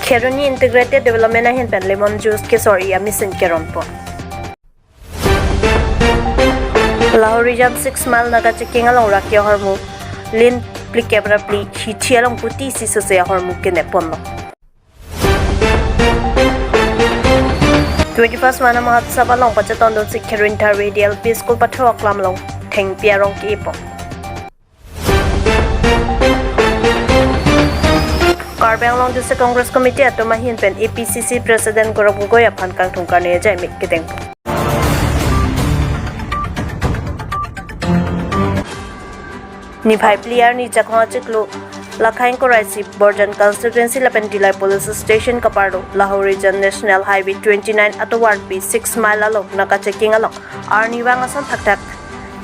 Keruni Integrated Development ahin pen lemon juice ke sorry amisin keron po. Lahore region 6 mile naga checking along rakya hormu lin plikebra pli hichi along puti si so se hormu ke nepon. 21st mana Mahotsav along pachaton do Sikhirinta radial peaceful patrol klam long theng piarong ke po. Karbi along the Congress Committee at Mahin pen APCC President Gorok Goya Pan Kang Tungkane Jai Mik Kiteng. Ni Pai Pliar ni Jakha Chiklu Lakhain Koraisi Borjan Constituency Lapen Dilai Police Station Kapardo Lahore Region National Highway 29 at Ward P 6 mile along Naka checking along Arnikangsam Abirta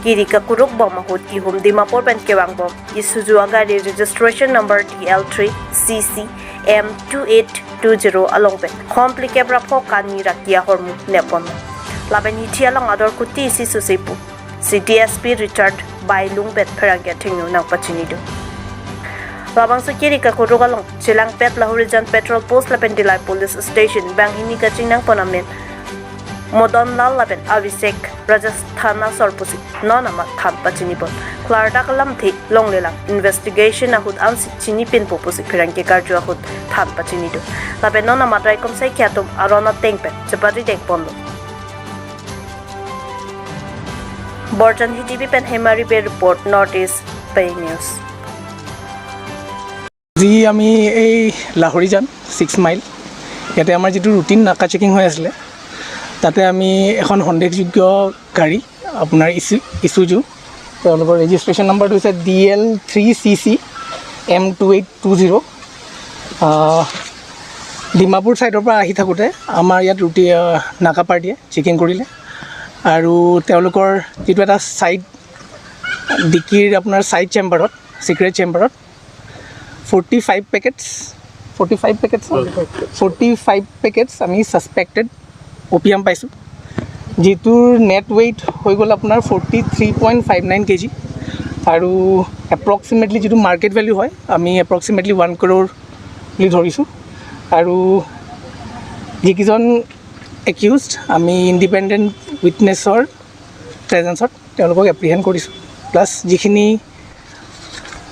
Kirika Kuruk Bomb Mahut Ki Hum Dimapur pen Kewang Bomb Isuzu Agadi registration number DL3 CC M2820 along pen Complicabra Pokani Rakia Hormu Nepon Laben Hiti along other Kuti Sisusipu CDSP Richard by Lungbet Peragatingu Nang Pachinido Labang Kirika Kuruk along Chilang Pet Lahore Region Petrol Post Lapen Dilai Police Station Bang Hini Kaching Nang Ponamen Modon Lal Laben Avisek Rajasthana Sorpusi Nonama Tham Pachinipon Clarda Kalamthi Long Lelang Investigation Ahud Ansi Chinipin Popusi Piranke Karju Ahud Tham Pachinido Laben Nonama Raikom Saikiatum Arona Tengpe Chapati Tengpondo Borjan HTB Pen Hemari Bay Report Northeast Bay News जी आमी ए लाहौर जान 6 mile याते आमार जेतु routine नाका checking होय आसले ताते आमी এখন সন্দেহযোগ্য গাড়ী আপোনাৰ ইসুজু তেওঁলোকৰ ৰেজিষ্ট্ৰেচন নাম্বাৰটো হৈছে DL3CC M2820 ডিমাপুৰ সাইডৰ পৰা আহি থাকোতে আমাৰ ইয়াত ৰুটি নাকা পাৰ্টিয়ে চেকিং কৰিলে আৰু তেওঁলোকৰ যেটো এটা সাইড ডিকিৰ আপোনাৰ সাইড চেম্বাৰত সিক্ৰেট চেম্বাৰত 45 packets আমি suspected opium পাইছো যেটোৰ net weight হৈ গল আপোনাৰ 43.59 kg আৰু approximately যেটো market value হয় আমি approximately 1 crore বুলি ধৰিছো আৰু যিকিজন accused আমি independent witnessৰ presence তেওঁলোকক apprehend কৰিছো plus যিখিনি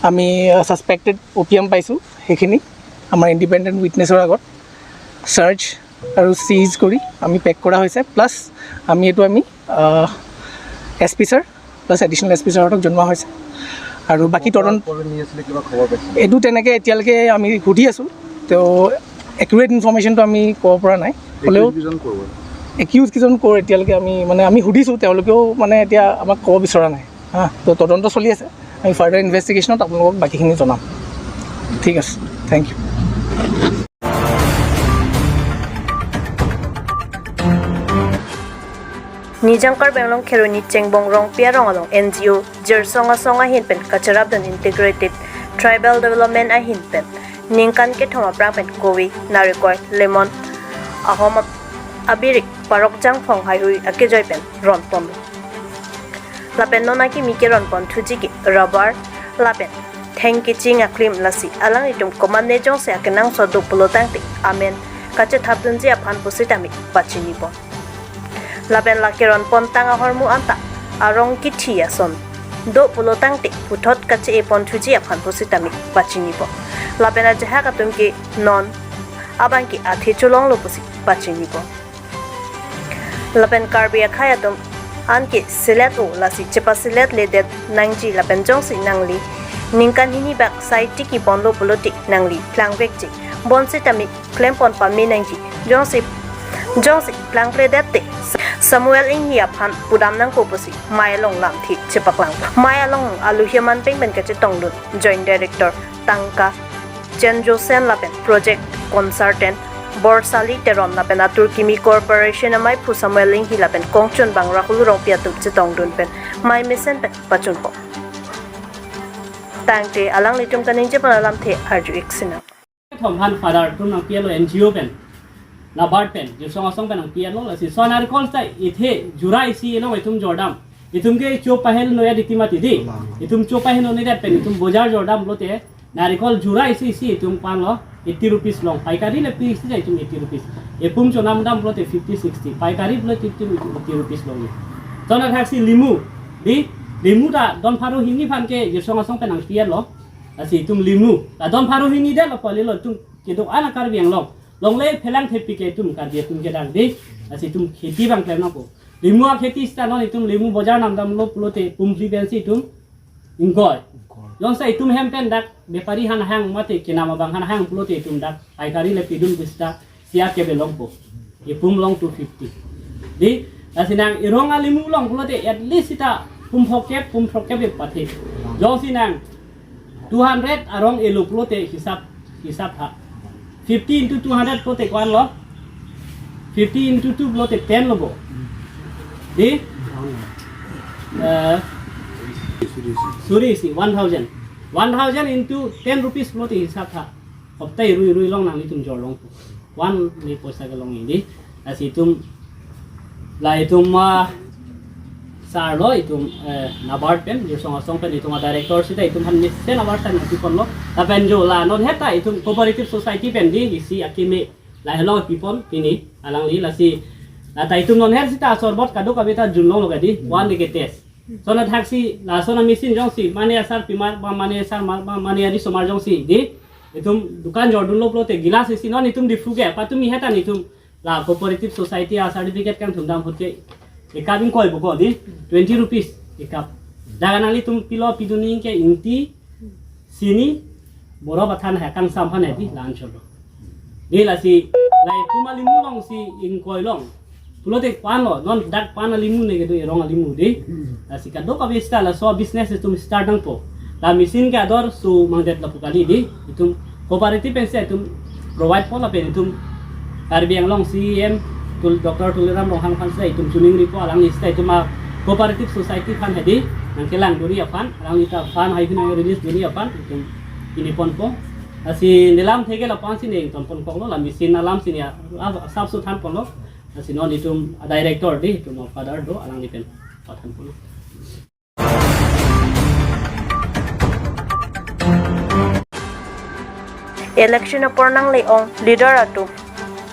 আমি suspected opium পাইছো হেখিনি আমাৰ independent witnessৰ আগত search আৰু seize কৰি আমি পেক কৰা হৈছে প্লাস আমি এটো আমি SP sir plus additional SP স্যাৰক জনোৱা হৈছে আৰু বাকি তৰণ এটো তেনেকে এতিয়ালকে আমি ঘুটি আছো তো একুৰেট ইনফৰমেশন তো আমি ক'ব পৰা নাই হলেও একিউজ কিজন কোৰ এতিয়ালকে আমি মানে আমি হুডিছো তেওঁলোকেও মানে এতিয়া আমাক ক'ব বিচৰা নাই হা তো তদন্ত চলি আছে আমি ফাৰ্দাৰ ইনভেষ্টিগেশ্যনত আপোনালোকক বাকিখিনি জনাম ঠিক আছে thank you Nijangkar Benglong Keruni Chengbong Rong Piarong along NGO Jersonga Songa Hinpen Kacharabdan Integrated Tribal Development a Hinpen Ninkan ke Thoma Prangpen Kowi Narikoi Lemon Ahom Abirik Parok Jang Phong Haihui Akejoipen Ron Pom Lapen Nonaki Miki Ron Pon Tujiki Rubber Lapen Thanki Ching Akrim Lasi Alang itum Komande Jong se akenang so do pulotangti Amen Kache Thapdunji Aphan Pusitami Pachinipo Laben lakiron pontang ahormu anta arong kitia son do pulotang te puthot kache e ponthuji aphan positami pachinipo laben ajaha katumki non abanki athi chulong lopusi pachinipo laben karbi akhayatum anki silet o lasi chepa silet ledet nangji laben jongsi nangli ningkan hini bak site ki bonlo puloti nangli plangvekji bonsitami klempon pami nangji jongsi plangple dette Samuel Inghia Pan Pudam Nang Kopusi Mayalong Lam Thi Chipaklang Mayalong Aluhiaman Peng Ben Kachetongdun Joint Director Tangka Chenjo Sen Lapen Project Consultant Borsali Teron Lapen Atur Kimi Corporation Amai Pu Samuel Inghi Lapen Kongchun Bang Rahul Rongpia Tup Chetongdun Pen Mai Misen Pen Pachunpo Tangte Alang Litum Kaninje Panalam The Arju Iksina Thom Han Father Tum Nang Pielo NGO Pen NABARD pen jusong asong pen ang piano la si sonar calls tai ithe jurai si no itum jordam itum ke cho pahel no ya diktimati di itum cho pahel no ne pen itum bojar jordam lote narikol jurai si itum pan lo 80 rupees long. Paikari le pi isi itum 80 rupees. Epum chonam dam plote 50 60. Paikari plote 80 rupees long. Tona taxi limu. Di limu ta don pharu hini phan ke yesong asong penang pian lo. Asi tum limu. La don pharu hini de lo poli lo tum kedok ana Karbi ang long. Long le phelang thepi ke tum Karbi tum ke dang di. Asi tum kheti bang plan ko. Limu a kheti sta no itum limu bazar nam dam lo plote pum frequency tum ingkoi. Yang saya itum hempen dak bepari han hang mate kinama bang han hang plote itum dak Paikari le pidum bista siap ke belong po. Ipum long 250. Di asinang irong alimu long plote at least ita pum phokep be pate. Jong sinang 200 arong elu plote hisap ha. 50 into 200 plote kwan lo. 50 into 2 plote 10 lobo. Di Surisi 1000 into 10 rupees plote hisap ha. Hoptai rui long nang itum jor long. 1 ni posa ke long ini. Asi itum la itum sarlo itum NABARD pen jesong asong pen itum director sita itum han nisse NABARD tan ti kon lo. Tapen jo la non heta itum cooperative society pen di isi akime la hello people ini alang li la si ta itum non her sita sorbot kado kabita junlong lo gadi 1 de test. Sona taxi la sona mesin jong si mane asar pimar ba mane asar ma mane ari somar jong si di itum dukan jordun lo plote gilas isi non itum di fuge pa tumi heta itum la cooperative society a certificate kan thundam hote ekabin koi boko di 20 rupees ekap dagan ali tum pilo piduni ke inti sini boro bathan ha kang sam phane di lan cholo di la si lai tumali mulong si in koi long plote pano non dak pana limu ne gedo erong limu di asika do ka vista la so business itum start nang po la mesin ka dor su mangdet la pukali di itum cooperative pense itum provide pola pen itum Karbi ang long CM tul Dr. Tuliram long hang fansa itum tuning ripo alang lista itum cooperative society fan hedi nang kelang duri apan alang lista fan hai bin release duri apan itum ini pon po asi nilam thege la pan sin ton pon ko lo la mesin alam sin ya sab su than pon lo asi non itum director di itum father do alang lipen pathan pon election pornang leong leader atu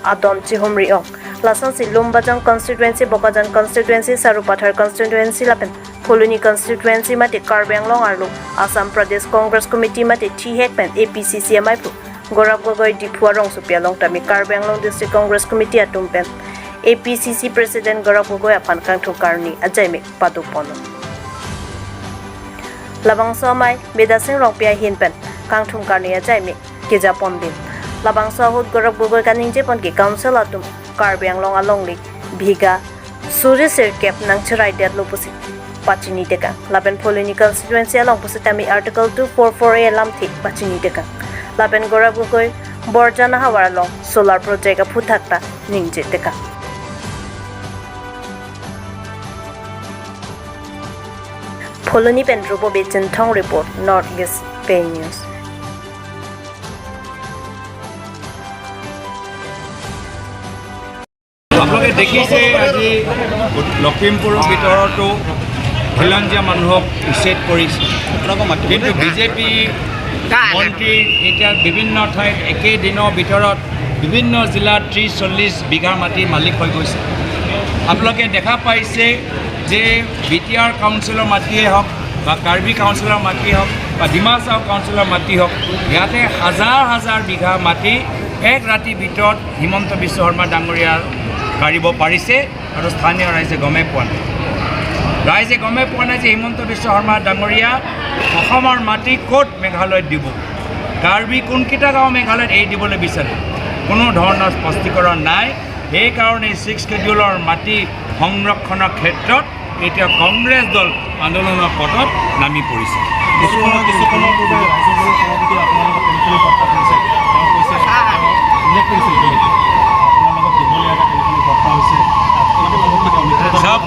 Adon Chihumri ong lasan si Lumbajang constituency Bokajan constituency Sarupathar constituency lapen Pholuni constituency mate Karbi long arlo Assam Pradesh Congress Committee mate Thihek pen APCC maipu Gorab Gogoi Diphuarong supia long tami Karbi long District Congress Committee atum pen APCC President Gorab Gogoi apan kangthu karni ajaime padupono Labang somai Bedasing rong pia hin pen kangthum karni ajaime keja pombin Labang sahut Gorab Gogoi kaning jepon ki council atum Karbi long along lik bhiga suri sirkep nang cherai det lo pusi pachini teka laben Pholuni constituency along pusi tami article 244A lam thi pachini teka laben Gorab Gogoi borjana hawar long solar project a phuthakta ningje teka Pholuni pen rubo bechen thong report Northeast Pay News আপোনালোকে দেখিছে আজি লখিমপুৰৰ ভিতৰতো খিলঞ্জীয়া মানুহক উচ্ছেদ কৰিছে কিন্তু বিজেপি মন্ত্ৰী এতিয়া বিভিন্ন ঠাইত একেই দিনৰ ভিতৰত বিভিন্ন জিলাত 30-40 বিঘা মাটি মালিক হৈ গৈছে আপোনালোকে দেখা পাইছে যে বিটিআৰ কাউন্সিলৰ মাটিয়ে হওক বা কাৰ্বি কাউন্সিলৰ মাটি হওক বা ডিমাচাও কাউন্সিলৰ মাটি হওক ইয়াতে হাজাৰ হাজাৰ বিঘা মাটি এক ৰাতিৰ ভিতৰত হিমন্ত বিশ্ব শৰ্মা ডাঙৰীয়াৰ কাঢ়িব পাৰিছে আৰু স্থানীয় ৰাইজে গমে পোৱা নাই যে হিমন্ত বিশ্ব শৰ্মা ডাঙৰীয়া অসমৰ মাটি ক'ত মেঘালয়ত দিব কাৰ্বি কোনকেইটা গাঁও মেঘালয়ত এৰি দিবলৈ বিচাৰে কোনো ধৰণৰ স্পষ্টীকৰণ নাই সেইকাৰণে 6 শিডিউলৰ মাটি সংৰক্ষণৰ ক্ষেত্ৰত এতিয়া কংগ্ৰেছ দল আন্দোলনৰ পথত নামি পৰিছে সব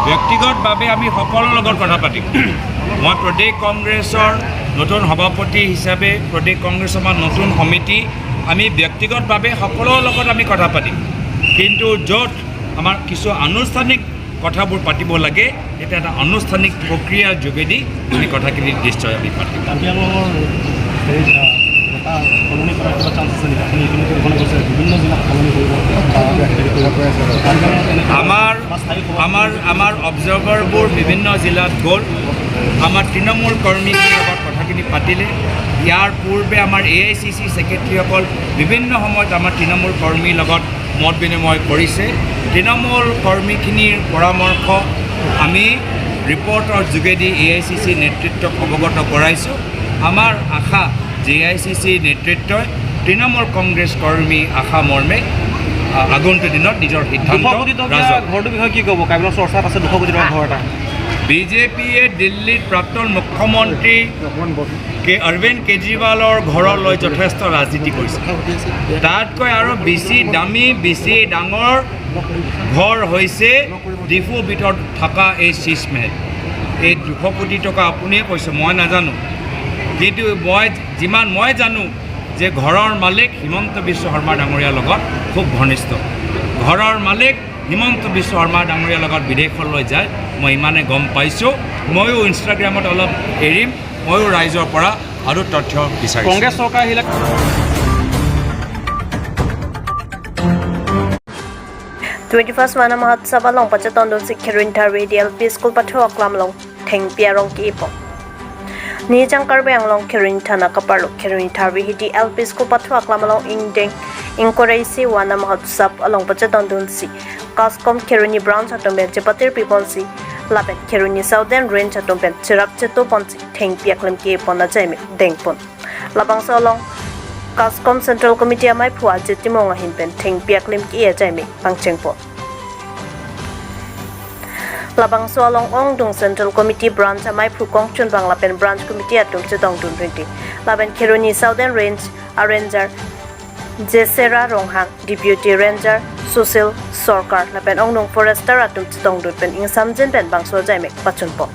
ব্যক্তিগতভাৱে আমি সকলোৰ লগত কথা পাতিম মই প্ৰদেশ কংগ্ৰেছৰ নতুন সভাপতি হিচাপে প্ৰদেশ কংগ্ৰেছৰ নতুন সমিতি আমি ব্যক্তিগতভাৱে সকলোৰ লগত আমি কথা পাতিম কিন্তু য'ত আমাৰ কিছু আনুষ্ঠানিক কথাবোৰ পাতিব লাগে এটা এটা আনুষ্ঠানিক প্ৰক্ৰিয়াৰ যোগেদি আমি কথাখিনি নিশ্চয় আমি পাতিম সলনি কৰাৰ কিবা চান্স আছে নেকি আপুনি ইতিমধ্যে ঘোষণা কৰিছে বিভিন্ন জিলাত সলনি কৰিব আমাৰ অবজাৰ্ভাৰবোৰ বিভিন্ন জিলাত গ'ল আমাৰ তৃণমূল কৰ্মীৰ লগত কথাখিনি পাতিলে ইয়াৰ পূৰ্বে আমাৰ AICC ছেক্ৰেটাৰীসকল বিভিন্ন সময়ত আমাৰ তৃণমূল কৰ্মীৰ লগত মত বিনিময় কৰিছে তৃণমূল কৰ্মীখিনিৰ পৰামৰ্শ আমি ৰিপৰ্টৰ যোগেদি AICC নেতৃত্বক অৱগত কৰাইছোঁ আমাৰ আশা যে AICC নেতৃত্বই তৃণমূল কংগ্ৰেছ কৰ্মী আশা মৰ্মে আগন্তুক দিনত নিজৰ সিদ্ধান্ত ঘৰটোৰ বিষয়ে কি ক'ব কাইলৈ চৰ্চাত আছে 200 কোটি টকা ঘৰ এটা বিজেপিয়ে দিল্লীত প্ৰাক্তন মুখ্যমন্ত্ৰী অৰবিন্দ কেজৰিৱালৰ ঘৰলৈ যথেষ্ট ৰাজনীতি কৰিছে তাতকৈ আৰু বেছি দামী বেছি ডাঙৰ ঘৰ হৈছে ডিফুৰ ভিতৰত থকা এই শীৰ্ষমহল এই 200 কোটি টকা আপুনিয়ে কৈছে মই নাজানো কিন্তু যিমান মই জানো যে ঘৰৰ মালিক হিমন্ত বিশ্ব শৰ্মা ডাঙৰীয়াৰ লগত খুব ঘনিষ্ঠ ঘৰৰ মালিক হিমন্ত বিশ্ব শৰ্মা ডাঙৰীয়াৰ লগত বিদেশলৈ যায় মই ইমানে গম পাইছোঁ ময়ো ইনষ্টাগ্ৰামত অলপ এৰিম ময়ো ৰাইজৰ পৰা আৰু তথ্য বিচাৰিম কংগ্ৰেছ চৰকাৰ আহিলে 21st Mana Mahotsav along Pachatondon Sikhirin Tarvi DLP School Patho Aklam long Theng Piarong Kipo Nijang Karbi Anglong Kirin Tana Kaparlo Kirin Tarvi Hidi LP School Patho Aklam long Indeng Inkoraisi Wana Mahotsav along Pachatondon Si Kaskom Kirini Brown Chatomben Jepatir People Si Lapet Kirini Southern Range Chatomben Chirap Cheto Ponsi Theng Piaklam Kipo na Jaime Dengpon Labang so long Kaskom Central Committee amai phua jetimong hinpen theng piaklim ki e jaime pangchengpo Labang so along Ongdung Central Committee branch amai phu kongchun bangla pen branch committee atum chetong dun 20 Laben Kiruni Southern Range Ranger Jesera Ronghang Deputy Ranger Susil Sorkar Laben Ongdung Forester atum chetong dun pen ing samjen pen bangso jaime pachunpo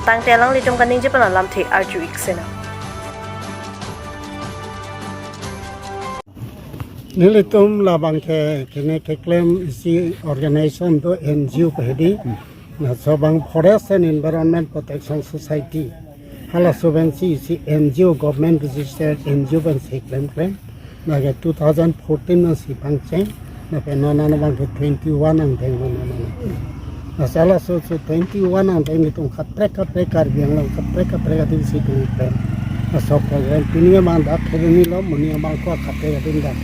Tang telang litung kaning jepan lam the arju iksena Nilitum labang ke kene ke claim isi organization to NGO pehdi na sobang Forest and Environment Protection Society hala sobensi isi NGO government registered NGO ban si claim na ke 2014 na si pangcheng na pe na bang ke 21 ang theng na sala so 21 ang theng nitung khatre kar biang lang khatre ka din si tu claim na so program pinia man da kheni lo munia mang ko khatre ka din da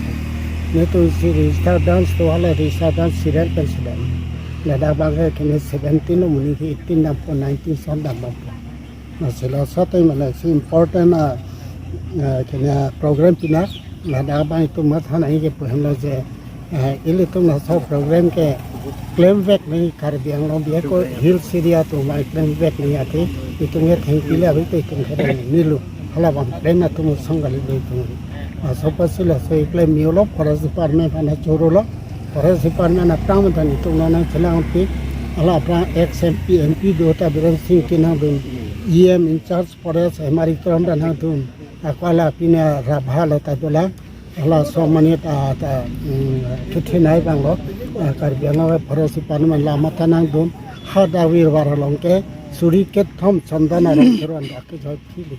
Neto si register dance to ala register dance serial president. Lada bangga kene 17 no muni 18 na 19 son da bangga. Na sila sa tay mana si important kene program pina lada bang itu mathan ai ke poham la je ile tum na sa program ke claim back nahi Karbi Anglong biya ko hills area to my claim back nahi ate itu nge thank you la bite tum khare nilu hala bang plena tum sangali de tum Sopasila so claim miolo Forest Department and Chorolo Forest Department na pram tani to na chelang pi ala pra XMP MP dota biran sing kina dun EM in charge Forest Emari tram dan dun akwala pina rabhala ta dola ala so mani ta kithinai banglo Karbi Anglong Forest Department la matanang dun hada wir waralongke suri ket thom chandana rong ron ak joi phili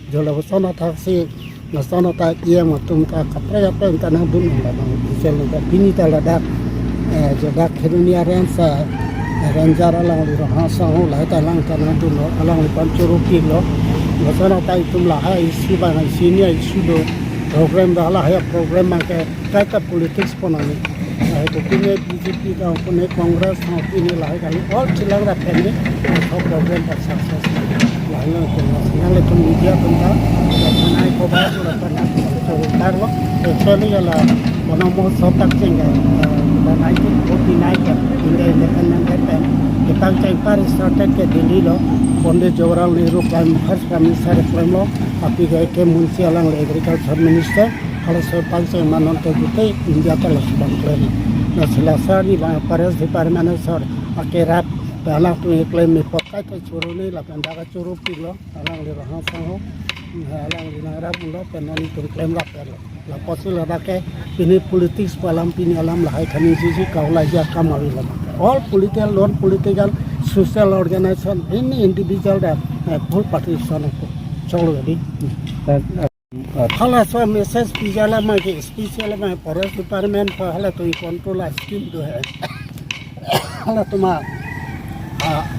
jola sona taksi Nasana ta iya matum ta kapra ta nang dun la bang sel da binita la da jada khirnia ransa ranjar alang ri ha sa ho la ta lang ta nang dun lo alang pan churu pi lo nasana ta itum la ha isi ba na senior isu do program da la ha program ma ke ta politics ponani to kine BJP da kone Congress ha kine la ga all chilang ra phene program ta success la no to national to media ta Manai ko ba ko la pana so tarlo actually la mono mo so tak chenga the 1949 ka independent time the tang chai par started ke Delhi lo Pandit Jawaharlal Nehru first prime minister lo api ke munsi alang agriculture minister hala so tang chai manon to gute India ka la subang claim na selasa ni la Forest Department sir akerap Alang tu claim ni pakai ke churu ni la panda ka churu pilo alang li rahang sango alang li nara bulo penani tu claim la per la posil la ke ini politics palam pini alam la hai khani ji kaula ja kamawi la all political non political social organization any individual that full participation cholo di Hala so message pijala ma ke special ma forest department pa hala to control scheme do hai hala tuma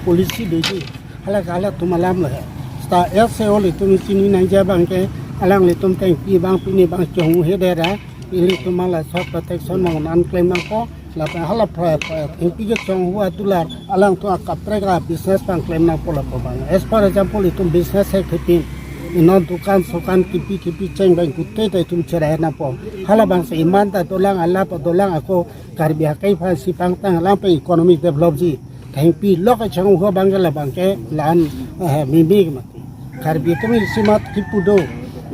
policy deji hala tuma lam le sta se oli tumi sini nanja bang ke alang le tum teng pi bang pini bang chong he de ra ili tuma la so protection ma nan claim ma ko la pa hala pra eng pi ke chong hua tular alang to kapre ga business bang claim na pola po bang as for example itum business hai khipin ino dukan sokan kipi ceng bang kutte tai tum cerai na po hala bang se iman ta dolang ala pa dolang ako karbi kai pha si pang tang lang pe economic develop ji thang pi lok chang ho bang la bang ke lan mi ma karbi kami simat kipudo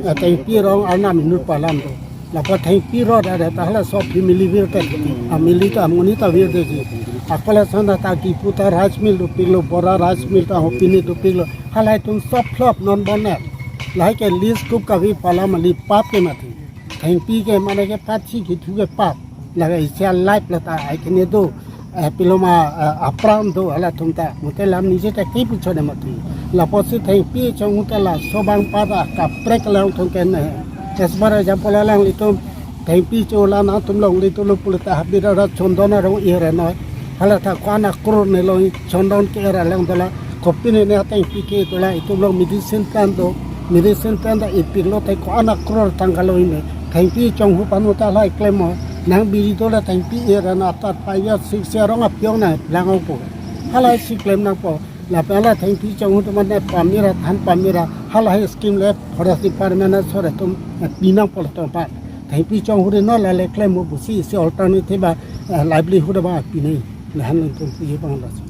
tai pi rong ana minut palam do la pa thang pi ro da ta hala so family wir ta amili ta amuni ta wir de ji akala sanda ta ki puta raj mil do pilo bora raj mil ta hopini do pilo hala tum sop flop non bonet lai ke list kup ka vi pala mali pap ke mati thang pi ke mane ke pachi ki thu ke pap la ga isia life la ta ai ke ne do piloma apram do ala thum ta mute lam nije ta ki pucho ne mati la posi thang pi chong mute la sobang pa da ka prek la thong ke ne esbara jampol lang litum thang pi chola na tum long li tu lu pulta habira ra chondona ro ire no hala ta kwana kro ne lo chondon ke ra lang dala kopi ne thang pi ke to la itu lo medicine kan do medicine tanda ipirlo tai ko ana kror tangalo ine thangpi chong hu panu ta lai klemo nang biri to la thangpi era na tat pa ya sik se rong a pyong na lango po hala si klem na po la pela thangpi chong hu to man pamira than pamira hala he scheme le forest department na sore tum pina pol to pa thangpi chong hu no la le klemo bu si alternative livelihood ba pinai la han tum pi bang la